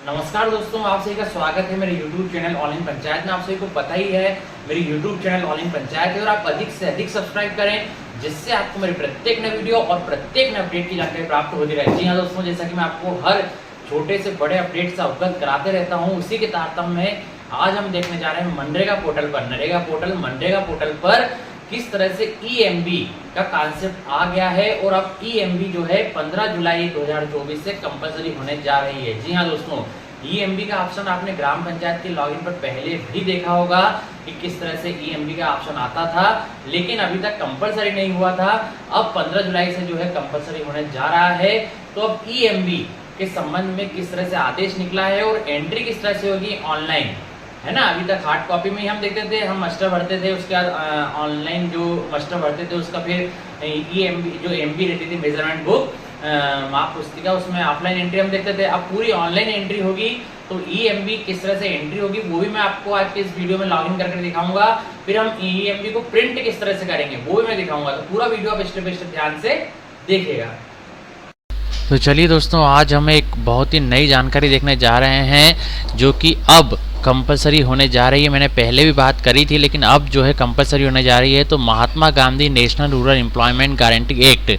नमस्कार दोस्तों, आप सभी का स्वागत है मेरे YouTube चैनल ऑनलाइन पंचायत में। आप सभी को पता ही है मेरी YouTube चैनल ऑनलाइन पंचायत है और आप अधिक से अधिक सब्सक्राइब करें, जिससे आपको मेरे प्रत्येक नए वीडियो और प्रत्येक नए अपडेट की जानकारी प्राप्त होती रहे। जी हाँ दोस्तों, जैसा कि मैं आपको हर छोटे से बड़े अपडेट से अवगत कराते रहता हूँ, उसी के तारतम्य में आज हम देखने जा रहे हैं मनरेगा पोर्टल पर। मनरेगा पोर्टल पर किस तरह से EMB का कॉन्सेप्ट आ गया है और अब EMB जो है 15 जुलाई 2024 से कंपलसरी होने जा रही है। जी हाँ दोस्तों, EMB का ऑप्शन आपने ग्राम पंचायत के लॉगिन पर पहले भी देखा होगा कि किस तरह से EMB का ऑप्शन आता था, लेकिन अभी तक कंपलसरी नहीं हुआ था। अब 15 जुलाई से जो है कंपलसरी होने जा रहा है। तो अब EMB के संबंध में किस तरह से आदेश निकला है और एंट्री किस तरह से होगी ऑनलाइन, है ना। अभी तक हार्ड कॉपी में ही हम देखते थे, हम मास्टर भरते थे, उसके बाद ऑनलाइन जो मास्टर भरते थे उसका फिर EMB जो MB रहती थी मेजरमेंट बुक माप पुस्तिका, उसमें ऑफलाइन एंट्री हम देखते थे। अब पूरी ऑनलाइन एंट्री होगी, तो EMB किस तरह से एंट्री होगी वो भी मैं आपको आज के इस वीडियो में लॉगिन करके दिखाऊंगा। फिर हम EMB को प्रिंट किस तरह से करेंगे वो भी मैं दिखाऊंगा। तो पूरा वीडियो आप स्टेप बाय स्टेप ध्यान से देखिएगा। तो चलिए दोस्तों, आज हम एक बहुत ही नई जानकारी देखने जा रहे हैं जो कि अब कंपलसरी होने जा रही है। मैंने पहले भी बात करी थी, लेकिन अब जो है कंपलसरी होने जा रही है। तो Mahatma Gandhi National Rural Employment Guarantee Act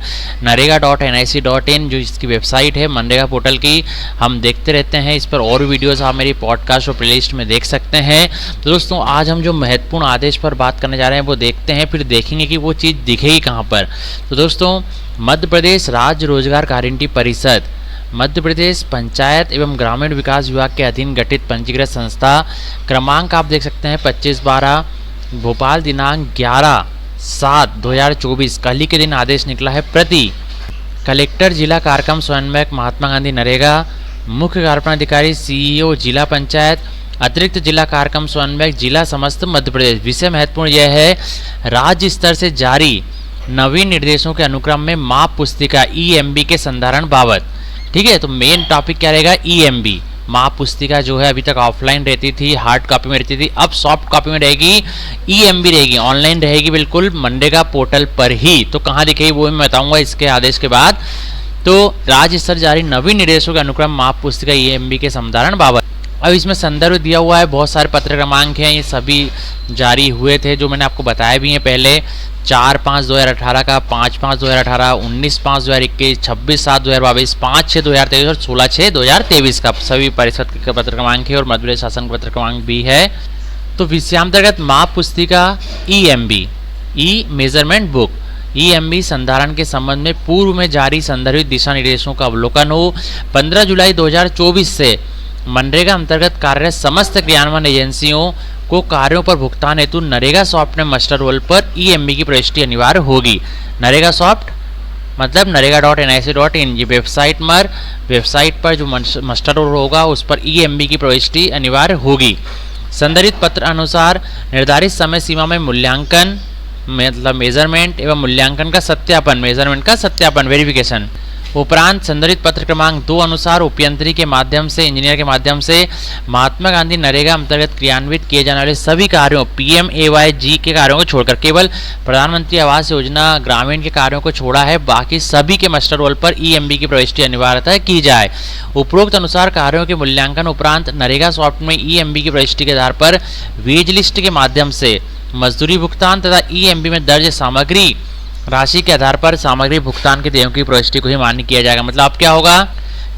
narega.nic.in जो इसकी वेबसाइट है मनरेगा पोर्टल की, हम देखते रहते हैं। इस पर और भी वीडियोस आप मेरी पॉडकास्ट और प्लेलिस्ट में देख सकते हैं। तो दोस्तों, आज हम जो महत्वपूर्ण आदेश पर बात करने जा रहे हैं वो देखते हैं, फिर देखेंगे कि वो चीज़ दिखेगी कहाँ पर। तो दोस्तों, मध्य प्रदेश राज्य रोजगार गारंटी परिषद मध्य प्रदेश पंचायत एवं ग्रामीण विकास विभाग के अधीन गठित पंजीकृत संस्था, क्रमांक आप देख सकते हैं 25/12, भोपाल, दिनांक 11/7/2024, कल ही के दिन आदेश निकला है। प्रति कलेक्टर जिला कार्यक्रम समन्वयक महात्मा गांधी नरेगा, मुख्य कार्यक्रम अधिकारी CEO जिला पंचायत, अतिरिक्त जिला कार्यक्रम समन्वयक जिला समस्त मध्य प्रदेश। विषय महत्वपूर्ण यह है, राज्य स्तर से जारी नवीन निर्देशों के अनुक्रम में माप पुस्तिका EMB के संधारण बाबत। ठीक है, तो मेन टॉपिक क्या रहेगा, EMB माप पुस्तिका जो है अभी तक ऑफलाइन रहती थी, हार्ड कॉपी में रहती थी, अब सॉफ्ट कॉपी में रहेगी, EMB रहेगी, ऑनलाइन रहेगी बिल्कुल मनरेगा पोर्टल पर ही। तो कहाँ दिखेगी वो मैं बताऊंगा इसके आदेश के बाद। तो राज्य स्तर जारी नवीन निर्देशों के अनुक्रम माप पुस्तिका EMB के संधारण बाबत। अब इसमें संदर्भ दिया हुआ है, बहुत सारे पत्र क्रमांक हैं, ये सभी जारी हुए थे जो मैंने आपको बताया भी हैं पहले। 4/5/2018 का, 5/5/2018, 19/5/2021, 26/7/2022, 5/6/2023 और 16/6/2023 का सभी परिषद के पत्र क्रमांक है और मध्य प्रदेश शासन पत्र क्रमांक भी है। तो विषयांतर्गत माप पुस्तिका EMB मेजरमेंट बुक EMB संधारण के संबंध में पूर्व में जारी संदर्भित दिशा निर्देशों का अवलोकन हो। 15 जुलाई 2024 से मनरेगा अंतर्गत कार्यरत समस्त क्रियान्वयन एजेंसियों को कार्यों पर भुगतान हेतु नरेगा सॉफ्ट में मास्टर रोल पर EMB की प्रविष्टि अनिवार्य होगी। नरेगा सॉफ्ट मतलब narega.nic.in, ये वेबसाइट पर जो मास्टर रोल होगा उस पर EMB की प्रविष्टि अनिवार्य होगी। संदर्भित पत्र अनुसार निर्धारित समय सीमा में मूल्यांकन मतलब मेजरमेंट एवं मूल्यांकन का सत्यापन वेरिफिकेशन उपरांत संदर्भित पत्र क्रमांक 2 अनुसार उपयंत्री के माध्यम से इंजीनियर के माध्यम से महात्मा गांधी नरेगा अंतर्गत क्रियान्वित किए जाने वाले सभी कार्यों PMAY-G के कार्यों को छोड़कर केवल प्रधानमंत्री आवास योजना ग्रामीण के कार्यों को छोड़ा है, बाकी सभी के मास्टर रोल पर EMB की प्रविष्टि अनिवार्यता की जाए। उपरोक्त अनुसार कार्यों के मूल्यांकन उपरांत नरेगा सॉफ्ट में EMB की प्रविष्टि के आधार पर वेज लिस्ट के माध्यम से मजदूरी भुगतान तथा EMB में दर्ज सामग्री राशि के आधार पर सामग्री भुगतान के देयों की प्रविष्टि को ही मान्य किया जाएगा। मतलब अब क्या होगा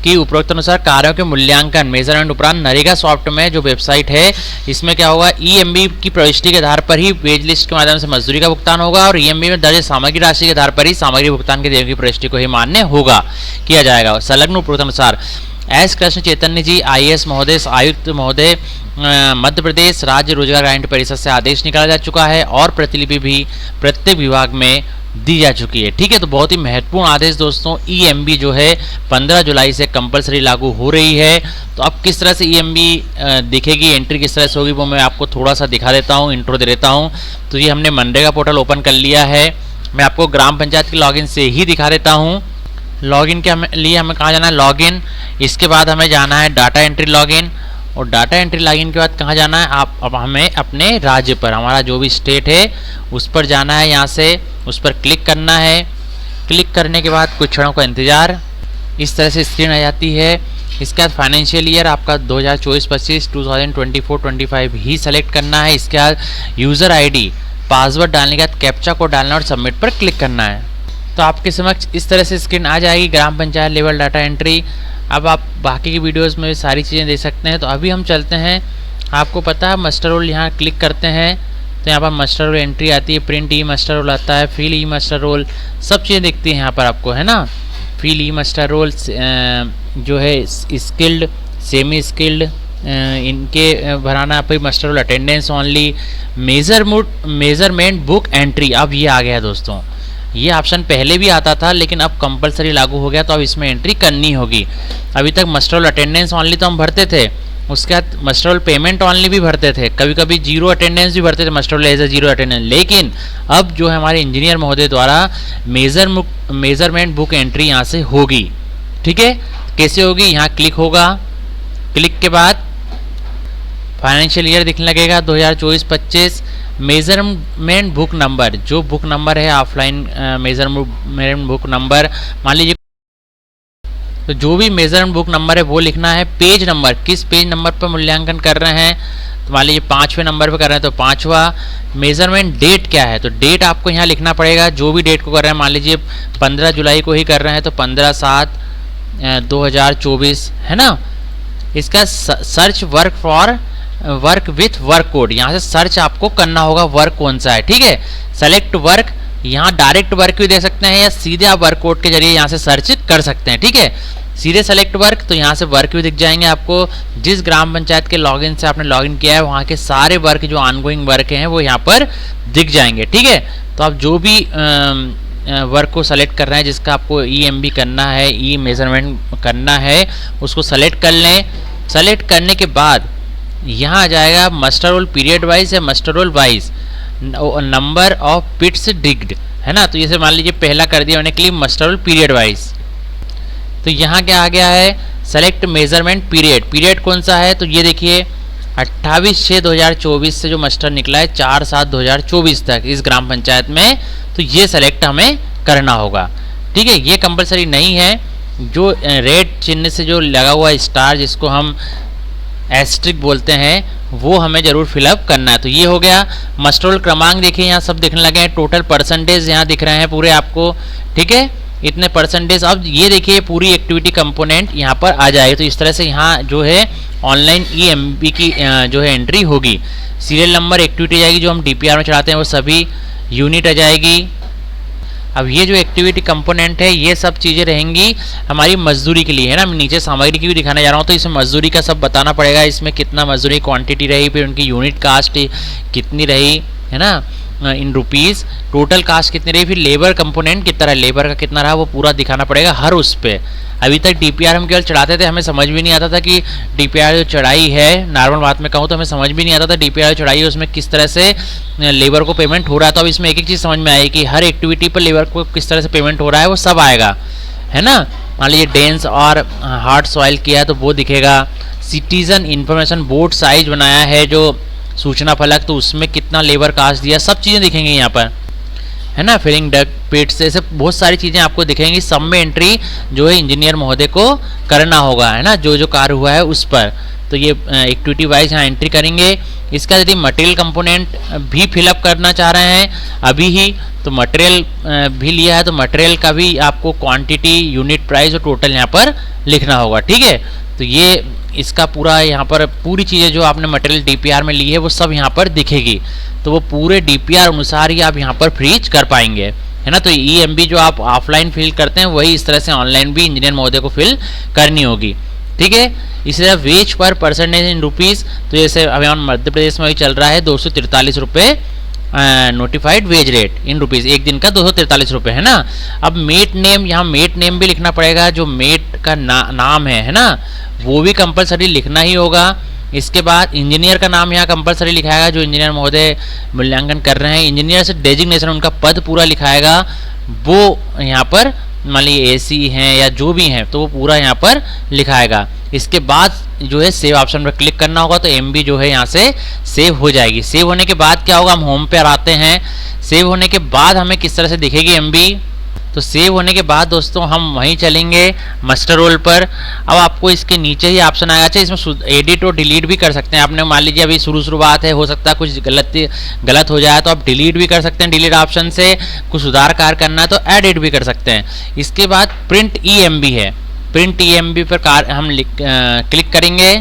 कि उपरोक्त अनुसार कार्यों के मूल्यांकन मेजरमेंट उपरांत नरेगा सॉफ्ट में जो वेबसाइट है इसमें क्या होगा, EMB की प्रविष्टि के आधार पर ही वेज लिस्ट के माध्यम से मजदूरी का भुगतान होगा और EMB में दर्ज सामग्री राशि के आधार पर ही सामग्री भुगतान के देयों की प्रविष्टि को ही मान्य होगा किया जाएगा। संलग्न उपरोक्त अनुसार एस कृष्ण चैतन्य जी IAS महोदय आयुक्त महोदय मध्य प्रदेश राज्य रोजगार गारंटी परिषद से आदेश निकाला जा चुका है और प्रतिलिपि भी प्रत्येक विभाग में दी जा चुकी है। ठीक है, तो बहुत ही महत्वपूर्ण आदेश दोस्तों, EMB जो है 15 जुलाई से कंपलसरी लागू हो रही है। तो अब किस तरह से EMB दिखेगी, एंट्री किस तरह से होगी वो मैं आपको थोड़ा सा दिखा देता हूँ, इंट्रो दे देता हूँ। तो ये हमने मनरेगा पोर्टल ओपन कर लिया है, मैं आपको ग्राम पंचायत के लॉगिन से ही दिखा देता हूँ। लॉगिन के लिए हमें कहाँ जाना है, लॉगिन, इसके बाद हमें जाना है डाटा एंट्री लॉगिन और डाटा एंट्री लॉगिन के बाद कहाँ जाना है, आप अब हमें अपने राज्य पर, हमारा जो भी स्टेट है उस पर जाना है। यहाँ से उस पर क्लिक करना है। क्लिक करने के बाद कुछ क्षणों का इंतज़ार, इस तरह से स्क्रीन आ जाती है। इसके बाद फाइनेंशियल ईयर आपका 2024-25, 2024-25 ही सेलेक्ट करना है। इसके बाद यूज़र आईडी, पासवर्ड डालने के बाद कैप्चा को डालना और सबमिट पर क्लिक करना है। तो आपके समक्ष इस तरह से स्क्रीन आ जाएगी, ग्राम पंचायत लेवल डाटा एंट्री। अब आप बाकी की वीडियोस में सारी चीज़ें देख सकते हैं। तो अभी हम चलते हैं, आपको पता है मस्टर रोल, यहाँ क्लिक करते हैं तो यहाँ पर मस्टर रोल एंट्री आती है, प्रिंट ई मस्टर रोल आता है, फिल ई मस्टर रोल, सब चीज़ें दिखती हैं यहाँ पर आपको, है ना। फिल ई मस्टर रोल जो है स्किल्ड, सेमी स्किल्ड, इनके भराना है। Muster roll attendance only, measurement book entry, अब ये आ गया है दोस्तों। ये ऑप्शन पहले भी आता था लेकिन अब कंपलसरी लागू हो गया, तो अब इसमें एंट्री करनी होगी। अभी तक मस्टर रोल अटेंडेंस ओनली तो हम भरते थे, उसके बाद मस्टर रोल पेमेंट ओनली भी भरते थे, कभी कभी जीरो अटेंडेंस भी भरते थे, muster roll as a zero attendance. लेकिन अब जो है हमारे इंजीनियर महोदय द्वारा मेजरमेंट बुक एंट्री यहाँ से होगी। ठीक है, कैसे होगी, यहाँ क्लिक होगा, क्लिक के बाद फाइनेंशियल ईयर दिखने लगेगा 2024-25, मेजरमेंट बुक नंबर, जो बुक नंबर है ऑफलाइन मेजरमेंट बुक नंबर, मान लीजिए तो जो भी मेजरमेंट बुक नंबर है वो लिखना है। पेज नंबर, किस पेज नंबर पर मूल्यांकन कर रहे हैं, तो मान लीजिए 5वें नंबर पर कर रहे हैं तो 5वां। मेजरमेंट डेट क्या है, तो डेट आपको यहाँ लिखना पड़ेगा, जो भी डेट को कर रहे हैं, मान लीजिए 15 जुलाई को ही कर रहे हैं तो 15/7/2024, है ना। इसका search work with work code, यहाँ से सर्च आपको करना होगा वर्क कौन सा है। ठीक है, सेलेक्ट वर्क, यहाँ डायरेक्ट वर्क भी दे सकते हैं या सीधे आप वर्क कोड के जरिए यहाँ से सर्च कर सकते हैं। ठीक है, सीधे सेलेक्ट वर्क, तो यहाँ से वर्क भी दिख जाएंगे आपको। जिस ग्राम पंचायत के लॉगिन से आपने लॉगिन किया है वहाँ के सारे वर्क जो ऑनगोइंग वर्क हैं वो यहाँ पर दिख जाएंगे। ठीक है, तो आप जो भी वर्क को सेलेक्ट कर रहे हैं, जिसका आपको EMB करना है, ई मेजरमेंट करना है, उसको सेलेक्ट कर लें। सेलेक्ट करने के बाद यहाँ आ जाएगा मस्टर रोल पीरियड वाइज या muster roll wise, number of pits digged, है ना। तो जैसे मान लीजिए पहला कर दिया मैंने click muster roll period wise, तो यहाँ क्या आ गया है, सेलेक्ट मेजरमेंट पीरियड, पीरियड कौन सा है, तो ये देखिए 28/6/2024 से जो मस्टर निकला है 4/7/2024 तक इस ग्राम पंचायत में, तो ये सेलेक्ट हमें करना होगा। ठीक है, ये कंपलसरी नहीं है, जो रेड चिन्ह से जो लगा हुआ स्टार जिसको हम एस्ट्रिक बोलते हैं वो हमें जरूर फिलअप करना है। तो ये हो गया। मस्टर रोल क्रमांक देखिए यहाँ सब दिखने लगे हैं, टोटल परसेंटेज यहाँ दिख रहे हैं पूरे आपको। ठीक है, इतने परसेंटेज। अब ये देखिए पूरी एक्टिविटी कंपोनेंट यहाँ पर आ जाएगी। तो इस तरह से यहाँ जो है ऑनलाइन EMB की जो है एंट्री होगी। सीरियल नंबर एक्टिविटी जाएगी, जो हम DPR में चढ़ाते हैं वो सभी यूनिट आ जाएगी। अब ये जो एक्टिविटी कंपोनेंट है ये सब चीज़ें रहेंगी हमारी मजदूरी के लिए, है ना। मैं नीचे सामग्री की भी दिखाने जा रहा हूँ, तो इसमें मजदूरी का सब बताना पड़ेगा, इसमें कितना मजदूरी क्वांटिटी रही, फिर उनकी यूनिट कास्ट कितनी रही, है ना, इन रुपीज़, टोटल कास्ट कितनी रही, फिर लेबर कंपोनेंट कितना रहा, लेबर का कितना रहा, वो पूरा दिखाना पड़ेगा हर उस पर। अभी तक DPR हम केवल चढ़ाते थे, हमें समझ भी नहीं आता था कि DPR जो चढ़ाई है, नॉर्मल बात में कहूँ तो हमें समझ भी नहीं आता था DPR जो चढ़ाई है उसमें किस तरह से लेबर को पेमेंट हो रहा है। तो अब इसमें एक एक चीज़ समझ में आई कि हर एक्टिविटी पर लेबर को किस तरह से पेमेंट हो रहा है वो सब आएगा, है ना। मान लीजिए डेंस और हार्ड सॉइल किया है तो वो दिखेगा। सिटीजन इंफॉर्मेशन बोर्ड साइज बनाया है जो सूचना फलक, तो उसमें कितना लेबर कास्ट दिया, सब चीज़ें दिखेंगी यहाँ पर, है ना। फिलिंग डक पिट्स, ऐसे बहुत सारी चीज़ें आपको दिखेंगी। सब में एंट्री जो है इंजीनियर महोदय को करना होगा, है ना, जो जो कार्य हुआ है उस पर। तो ये एक्टिविटी वाइज यहाँ एंट्री करेंगे। इसका यदि मटेरियल कंपोनेंट भी फिलअप करना चाह रहे हैं अभी ही, तो मटेरियल भी लिया है तो मटेरियल का भी आपको क्वांटिटी, यूनिट प्राइस और टोटल यहाँ पर लिखना होगा। ठीक है, तो ये इसका पूरा यहाँ पर पूरी चीज़ें जो आपने मटेरियल DPR में ली है वो सब यहाँ पर दिखेगी। तो वो पूरे DPR अनुसार ही आप यहाँ पर फ्रीज कर पाएंगे, है ना। तो EMB जो आप ऑफलाइन फिल करते हैं वही इस तरह से ऑनलाइन भी इंजीनियर महोदय को फिल करनी होगी। ठीक है, इसी तरह वेज पर परसेंटेज इन रुपीज़, तो जैसे अभी मध्य प्रदेश में भी चल रहा है 243 रुपये notified wage rate in rupees, एक दिन का 243 रुपये, है ना। अब मेट नेम, यहाँ मेट नेम भी लिखना पड़ेगा, जो मेट का नाम है ना, वो भी कंपलसरी लिखना ही होगा। इसके बाद इंजीनियर का नाम यहाँ कंपलसरी लिखाएगा, जो इंजीनियर महोदय मूल्यांकन कर रहे हैं। इंजीनियर से डेजिग्नेशन, उनका पद पूरा लिखाएगा, वो यहाँ पर मान लीजिए AC हैं या जो भी हैं तो वो पूरा यहाँ पर लिखाएगा। इसके बाद जो है सेव ऑप्शन पर क्लिक करना होगा, तो MB जो है यहाँ से सेव हो जाएगी। सेव होने के बाद क्या होगा, हम होम पर आते हैं। सेव होने के बाद हमें किस तरह से दिखेगी MB, तो सेव होने के बाद दोस्तों हम वहीं चलेंगे मास्टर रोल पर। अब आपको इसके नीचे ही ऑप्शन आएगा। अच्छा, इसमें एडिट और डिलीट भी कर सकते हैं। आपने मान लीजिए अभी शुरू बात है, हो सकता है कुछ गलत हो जाए तो आप डिलीट भी कर सकते हैं। डिलीट ऑप्शन से कुछ सुधार कार्य करना है तो एडिट भी कर सकते हैं। इसके बाद प्रिंट EMB है, प्रिंट EMB पर हम क्लिक करेंगे।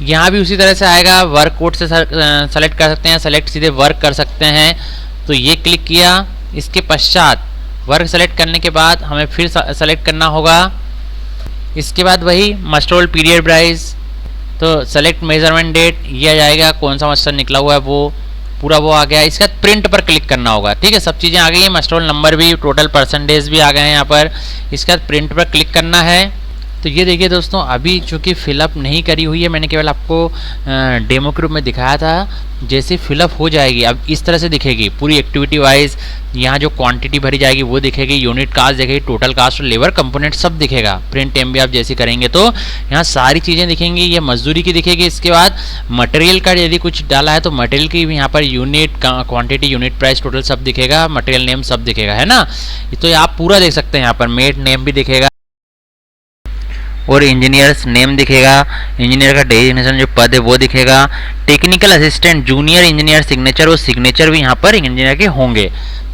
यहाँ भी उसी तरह से आएगा, वर्क कोड से सेलेक्ट कर सकते हैं, सेलेक्ट सीधे वर्क कर सकते हैं। तो ये क्लिक किया, इसके पश्चात वर्क सेलेक्ट करने के बाद हमें फिर सेलेक्ट करना होगा। इसके बाद वही मास्टर रोल पीरियड प्राइस, तो सेलेक्ट मेजरमेंट डेट, ये आ जाएगा कौन सा मास्टर निकला हुआ है वो पूरा वो आ गया। इसके बाद प्रिंट पर क्लिक करना होगा। ठीक है, सब चीज़ें आ गई हैं, मास्टर रोल नंबर भी, टोटल परसेंटेज भी आ गए हैं यहाँ पर। इसके बाद प्रिंट पर क्लिक करना है। तो ये देखिए दोस्तों, अभी चूँकि फिलअप नहीं करी हुई है, मैंने केवल आपको डेमो के रूप में दिखाया था। जैसे फिलअप हो जाएगी अब इस तरह से दिखेगी पूरी एक्टिविटी वाइज। यहाँ जो क्वांटिटी भरी जाएगी वो दिखेगी, यूनिट कास्ट दिखेगी, टोटल कास्ट और लेबर कंपोनेंट सब दिखेगा। प्रिंट MB आप जैसे करेंगे तो यहाँ सारी चीज़ें दिखेंगी। ये मजदूरी की दिखेगी। इसके बाद मटेरियल का यदि कुछ डाला है तो मटेरियल की भी यहाँ per unit quantity, unit price, total सब दिखेगा, मटेरियल नेम सब दिखेगा, है ना। तो आप पूरा देख सकते हैं। यहाँ पर मेट नेम भी दिखेगा और इंजीनियर्स नेम दिखेगा, इंजीनियर का डेजिग्नेशन जो पद है वो दिखेगा, technical assistant junior engineer signature, वो सिग्नेचर भी यहाँ पर इंजीनियर के होंगे।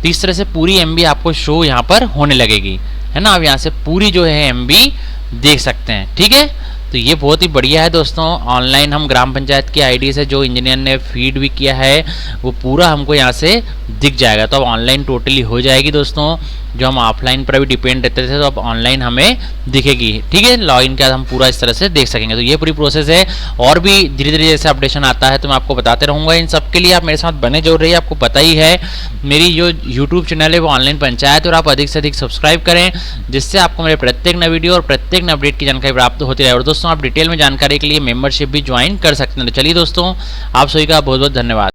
तो इस तरह से पूरी MB आपको शो यहाँ पर होने लगेगी, है ना। अब यहाँ से पूरी जो है MB देख सकते हैं। ठीक है, तो ये बहुत ही बढ़िया है दोस्तों। ऑनलाइन हम ग्राम पंचायत की ID से जो इंजीनियर ने फीड भी किया है वो पूरा हमको यहाँ से दिख जाएगा। तो अब ऑनलाइन टोटली हो जाएगी दोस्तों। जो हम ऑफलाइन पर भी डिपेंड रहते थे तो अब ऑनलाइन हमें दिखेगी। ठीक है, लॉगिन के बाद हम पूरा इस तरह से देख सकेंगे। तो ये पूरी प्रोसेस है। और भी धीरे धीरे जैसे अपडेशन आता है तो मैं आपको बताते रहूँगा। इन सब के लिए आप मेरे साथ बने जोड़ रहिए। आपको पता ही है मेरी जो यूट्यूब चैनल है वो ऑनलाइन पंचायत, और आप अधिक से अधिक सब्सक्राइब करें जिससे आपको मेरे प्रत्येक नए वीडियो और प्रत्येक नए अपडेट की जानकारी प्राप्त होती रहे। और दोस्तों आप डिटेल में जानकारी के लिए मेंबरशिप भी ज्वाइन कर सकते हैं। तो चलिए दोस्तों, आप सभी का बहुत बहुत धन्यवाद।